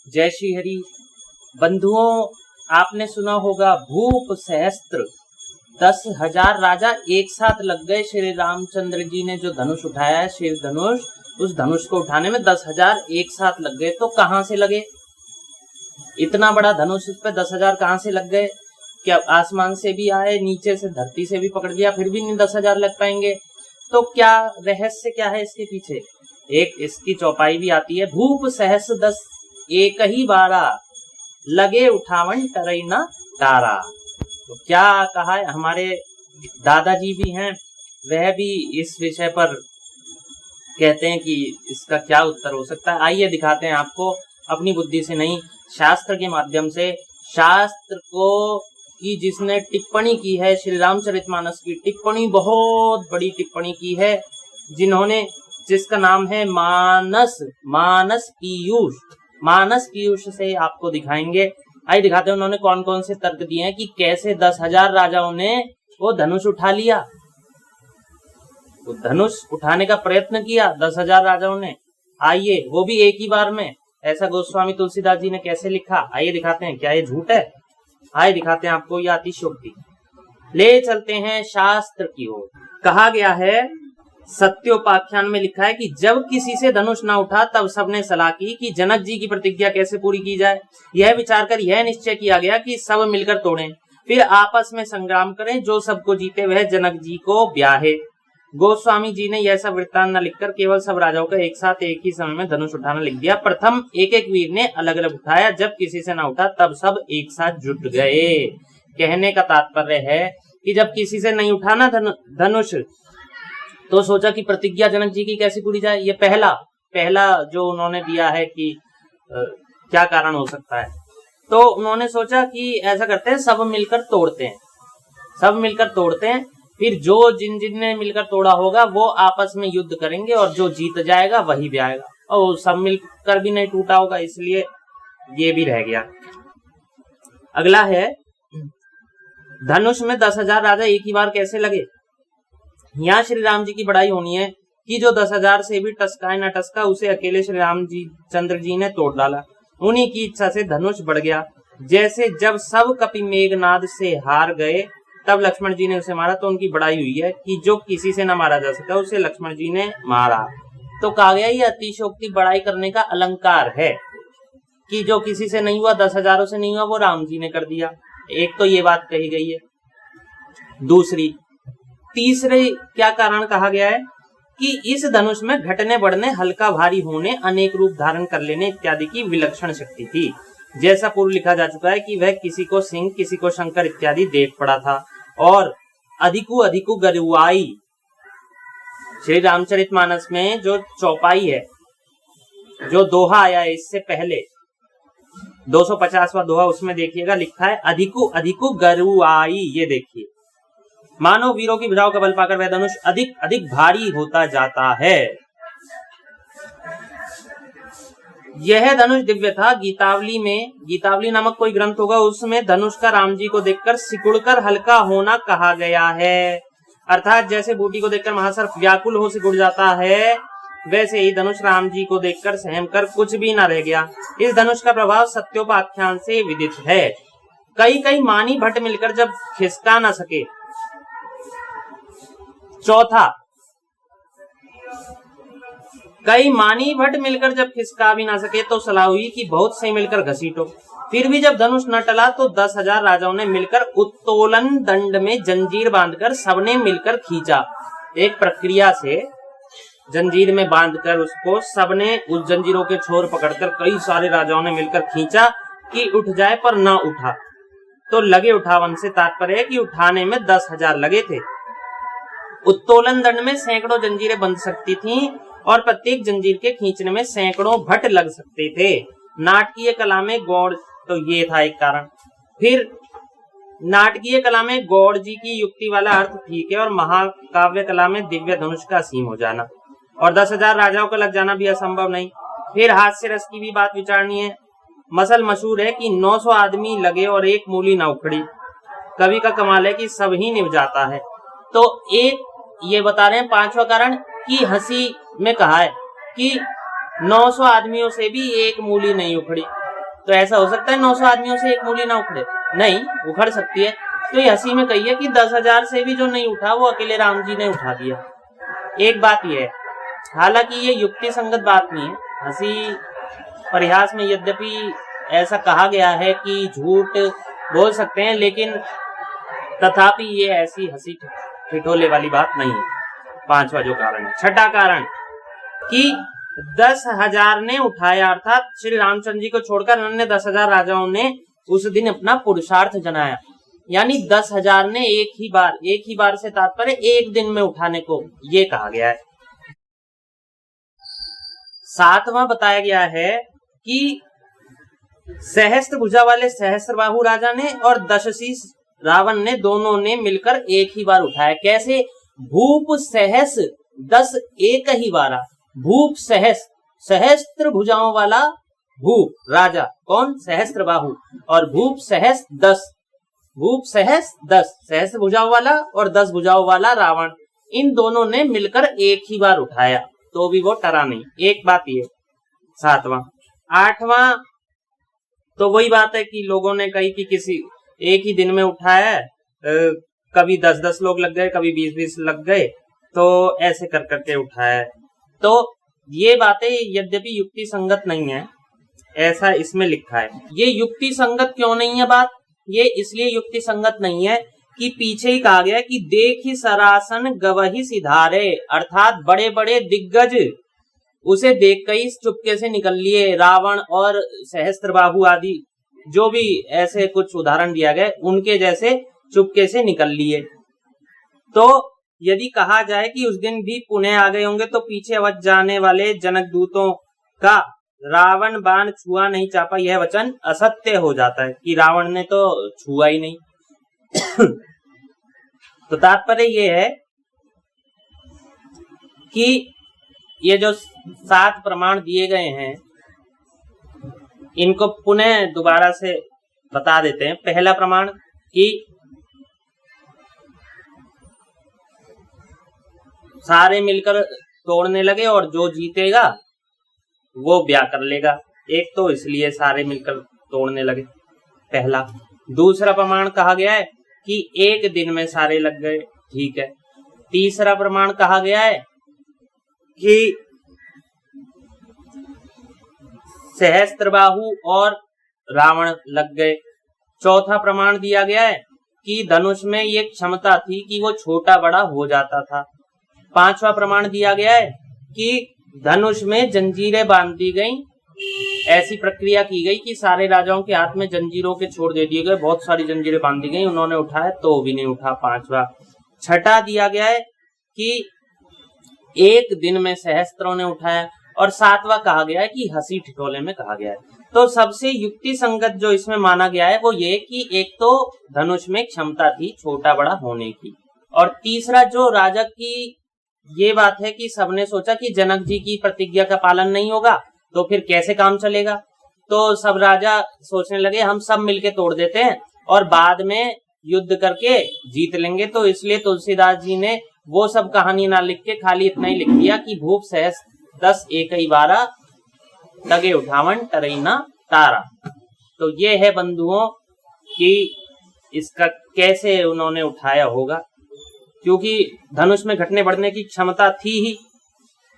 जय श्री हरि। बंधुओं, आपने सुना होगा भूप सहस्त्र, 10,000 राजा एक साथ लग गए। श्री रामचंद्र जी ने जो धनुष उठाया है, शिव धनुष, उस धनुष को उठाने में 10,000 एक साथ लग गए। तो कहां से लगे? इतना बड़ा धनुष, इस पे 10,000 कहां से लग गए? क्या आसमान से भी आए, नीचे से धरती से भी पकड़ लिया, फिर भी नहीं 10,000 लग पाएंगे? तो क्या रहस्य क्या है इसके पीछे? एक इसकी चौपाई भी आती है, भूप सहस्त्र 10 एक ही बारा, लगे उठावन टरई न तारा। तो क्या कहा है? हमारे दादाजी भी हैं, वह भी इस विषय पर कहते हैं कि इसका क्या उत्तर हो सकता है। आइए दिखाते हैं आपको, अपनी बुद्धि से नहीं, शास्त्र के माध्यम से। शास्त्र को की जिसने टिप्पणी की है, श्री रामचरितमानस की टिप्पणी, बहुत बड़ी टिप्पणी की है, जिसका नाम है मानस पीयूष। मानस पीयूष से आपको दिखाएंगे। आइए दिखाते हैं उन्होंने कौन कौन से तर्क दिए हैं कि कैसे 10,000 राजाओं ने वो धनुष उठा लिया, तो धनुष उठाने का प्रयत्न किया 10,000 राजाओं ने। आइए, वो भी एक ही बार में। ऐसा गोस्वामी तुलसीदास जी ने कैसे लिखा, आइए दिखाते हैं। क्या ये झूठ है? आइए दिखाते हैं आपको, ये अतिशयोक्ति। ले चलते हैं शास्त्र की ओर। कहा गया है, सत्योपाख्यान में लिखा है कि जब किसी से धनुष न उठा तब सबने सलाह की कि जनक जी की प्रतिज्ञा कैसे पूरी की जाए। यह विचार कर यह निश्चय किया गया कि सब मिलकर तोड़ें, फिर आपस में संग्राम करें, जो सबको जीते वह जनक जी को ब्याहे। गोस्वामी जी ने यह सब वृत्तांत न लिखकर केवल सब राजाओं का एक साथ एक ही समय में धनुष उठाना लिख दिया। प्रथम एक एक वीर ने अलग अलग उठाया, जब किसी से न उठा तब सब एक साथ जुट गए। कहने का तात्पर्य है कि जब किसी से नहीं उठाना धनुष, तो सोचा कि प्रतिज्ञा जनक जी की कैसे पूरी जाए। ये पहला जो उन्होंने दिया है कि क्या कारण हो सकता है, तो उन्होंने सोचा कि ऐसा करते हैं, सब मिलकर तोड़ते हैं, फिर जो जिन ने मिलकर तोड़ा होगा वो आपस में युद्ध करेंगे और जो जीत जाएगा वही ब्याएगा। और सब मिलकर भी नहीं टूटा होगा, इसलिए ये भी रह गया। अगला है, धनुष में 10,000 राजा एक ही बार कैसे लगे। यहाँ श्री राम जी की बड़ाई होनी है कि जो 10,000 से भी टसका न टसका, उसे अकेले श्री राम जी चंद्र जी ने तोड़ डाला। उन्हीं की इच्छा से धनुष बढ़ गया। जैसे जब सब कपि मेघनाद से हार गए तब लक्ष्मण जी ने उसे मारा, तो उनकी बड़ाई हुई है कि जो किसी से न मारा जा सका उसे लक्ष्मण जी ने मारा। तो कहा गया ये अतिशयोक्ति बड़ाई करने का अलंकार है कि जो किसी से नहीं हुआ, 10,000 से नहीं हुआ, वो राम जी ने कर दिया। एक तो ये बात कही गई है। तीसरे क्या कारण कहा गया है कि इस धनुष में घटने बढ़ने, हल्का भारी होने, अनेक रूप धारण कर लेने इत्यादि की विलक्षण शक्ति थी। जैसा पूर्व लिखा जा चुका है कि वह किसी को सिंह, किसी को शंकर इत्यादि देख पड़ा था। और अधिकु गरुआई, श्री रामचरितमानस में जो चौपाई है, जो दोहा आया है इससे पहले 250वां दोहा, उसमें देखिएगा लिखा है अधिकु गरुआई। ये देखिए, मानव वीरों की भुजाओं का बल पाकर वह धनुष अधिक अधिक भारी होता जाता है। यह धनुष दिव्य था। गीतावली नामक कोई ग्रंथ होगा, उसमें धनुष का राम जी को देखकर सिकुड़कर हल्का होना कहा गया है। अर्थात जैसे बूटी को देखकर महासर्प व्याकुल हो सिकुड़ जाता है, वैसे ही धनुष राम जी को देखकर सहम कर कुछ भी न रह गया। इस धनुष का प्रभाव सत्योपाख्यान से विदित है। कई मानी भट्ट मिलकर जब खिसका न सके। चौथा, कई मानी भट्ट मिलकर जब खिसका भी ना सके तो सलाह हुई कि बहुत से मिलकर घसीटो। फिर भी जब धनुष न टला तो 10,000 राजाओं ने मिलकर उत्तोलन दंड में जंजीर बांधकर सबने मिलकर खींचा। एक प्रक्रिया से जंजीर में बांधकर उसको सबने उस जंजीरों के छोर पकड़कर कई सारे राजाओं ने मिलकर खींचा कि उठ जाए, पर न उठा। तो लगे उठावन से तात्पर्य है कि उठाने में 10,000 लगे थे। उत्तोलन दंड में सैकड़ों जंजीरें बंध सकती थीं और प्रत्येक जंजीर के खींचने में सैकड़ों भट्ट लग सकते थे। नाटकीय कला में गौड़, तो ये था एक कारण। फिर नाटकीय कला में गौड़ जी की युक्ति वाला अर्थ ठीक है, और महाकाव्य कला में दिव्य धनुष का असीम हो जाना और 10,000 राजाओं का लग जाना भी असंभव नहीं। फिर हास्य रस की भी बात विचारनी है। मसल मशहूर है कि 900 आदमी लगे और एक मूली न उखड़ी। कवि का कमाल है कि सब ही निभ जाता है। तो एक ये बता रहे हैं, पांचवा कारण कि हंसी में कहा है कि 900 आदमियों से भी एक मूली नहीं उखड़ी। तो ऐसा हो सकता है 900 आदमियों से एक मूली ना उखड़े? नहीं, उखड़ सकती है। तो ये हंसी में कही है कि 10,000 से भी जो नहीं उठा वो अकेले राम जी ने उठा दिया। एक बात ये है, हालांकि ये युक्ति संगत बात नहीं है। हंसी परिहास में यद्यपि ऐसा कहा गया है कि झूठ बोल सकते हैं, लेकिन तथापि ये ऐसी हंसी ठिठोले वाली बात नहीं है। पांचवा जो कारण है। छठा कारण कि 10,000 ने उठाया, अर्थात श्री रामचंद्र जी को छोड़कर अन्य 10,000 राजाओं ने उस दिन अपना पुरुषार्थ जनाया। यानी 10,000 ने एक ही बार से तात्पर्य एक दिन में उठाने को ये कहा गया है। सातवां बताया गया है कि सहस्त्र भुजा वाले सहस्त्रबाहु राजा ने और दशशीष रावण ने, दोनों ने मिलकर एक ही बार उठाया। कैसे? भूप सहस 10 एक ही बारा। भूप सहस, सहस्त्र भुजाओं वाला भूप राजा कौन? सहस्त्रबाहु। और भूप सहस 10, भूप सहस 10 सहस्त्र भुजाओं वाला और 10 भुजाओं वाला रावण, इन दोनों ने मिलकर एक ही बार उठाया, तो भी वो टरा नहीं। एक बात ये। सातवां। आठवां तो वही बात है कि लोगों ने कही कि किसी एक ही दिन में उठाया है, कभी 10-10 लोग लग गए, कभी 20-20 लग गए, तो ऐसे कर करके उठाया है। तो ये बातें यद्यपि युक्ति संगत नहीं है, ऐसा इसमें लिखा है। ये युक्ति संगत क्यों नहीं है बात? ये इसलिए युक्ति संगत नहीं है कि पीछे ही कहा गया कि देखी सरासन गवही सिधारे, अर्थात बड़े बड़े दिग्गज उसे देख कर ही चुपके से निकल लिए। रावण और सहस्त्रबाहु आदि जो भी ऐसे कुछ उदाहरण दिया गया, उनके जैसे चुपके से निकल लिए। तो यदि कहा जाए कि उस दिन भी पुणे आ गए होंगे, तो पीछे अवध जाने वाले जनक दूतों का रावण बाण छुआ नहीं चापा, यह वचन असत्य हो जाता है कि रावण ने तो छुआ ही नहीं। तो तात्पर्य ये है कि ये जो 7 प्रमाण दिए गए हैं, इनको पुनः दोबारा से बता देते हैं। पहला प्रमाण कि सारे मिलकर तोड़ने लगे और जो जीतेगा वो ब्याह कर लेगा। एक तो इसलिए सारे मिलकर तोड़ने लगे, पहला। दूसरा प्रमाण कहा गया है कि एक दिन में सारे लग गए, ठीक है। तीसरा प्रमाण कहा गया है कि सहस्त्रबाहु और रावण लग गए। चौथा प्रमाण दिया गया है कि धनुष में ये क्षमता थी कि वो छोटा बड़ा हो जाता था। पांचवा प्रमाण दिया गया है कि धनुष में जंजीरें बांध दी गई, ऐसी प्रक्रिया की गई कि सारे राजाओं के हाथ में जंजीरों के छोड़ दे दिए गए, बहुत सारी जंजीरें बांध दी गई, उन्होंने उठाया तो भी नहीं उठा। पांचवा। छठा दिया गया है कि एक दिन में सहस्त्रों ने उठाया। और सातवां कहा गया है कि हंसी ठिठोले में कहा गया है। तो सबसे युक्ति संगत जो इसमें माना गया है वो ये कि एक तो धनुष में क्षमता थी छोटा बड़ा होने की, और तीसरा जो राजा की ये बात है कि सबने सोचा कि जनक जी की प्रतिज्ञा का पालन नहीं होगा तो फिर कैसे काम चलेगा। तो सब राजा सोचने लगे हम सब मिलके तोड़ देते हैं और बाद में युद्ध करके जीत लेंगे। तो इसलिए तुलसीदास जी ने वो सब कहानी ना लिख के खाली इतना ही लिख दिया कि भूप सहस 10 एक ही बारा, तगे उठावन टरई ना तारा। तो ये है बंधुओं कि इसका कैसे उन्होंने उठाया होगा, क्योंकि धनुष में घटने बढ़ने की क्षमता थी ही,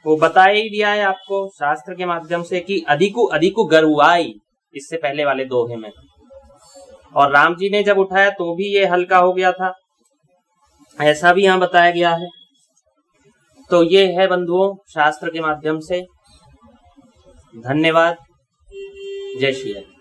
वो बताया ही दिया है आपको शास्त्र के माध्यम से कि अधिकु अधिकु गरुआई, इससे पहले वाले दोहे में। और राम जी ने जब उठाया तो भी ये हल्का हो गया था, ऐसा भी यहाँ बताया गया है। तो ये है बंधुओं शास्त्र के माध्यम से। धन्यवाद। जय श्री राम।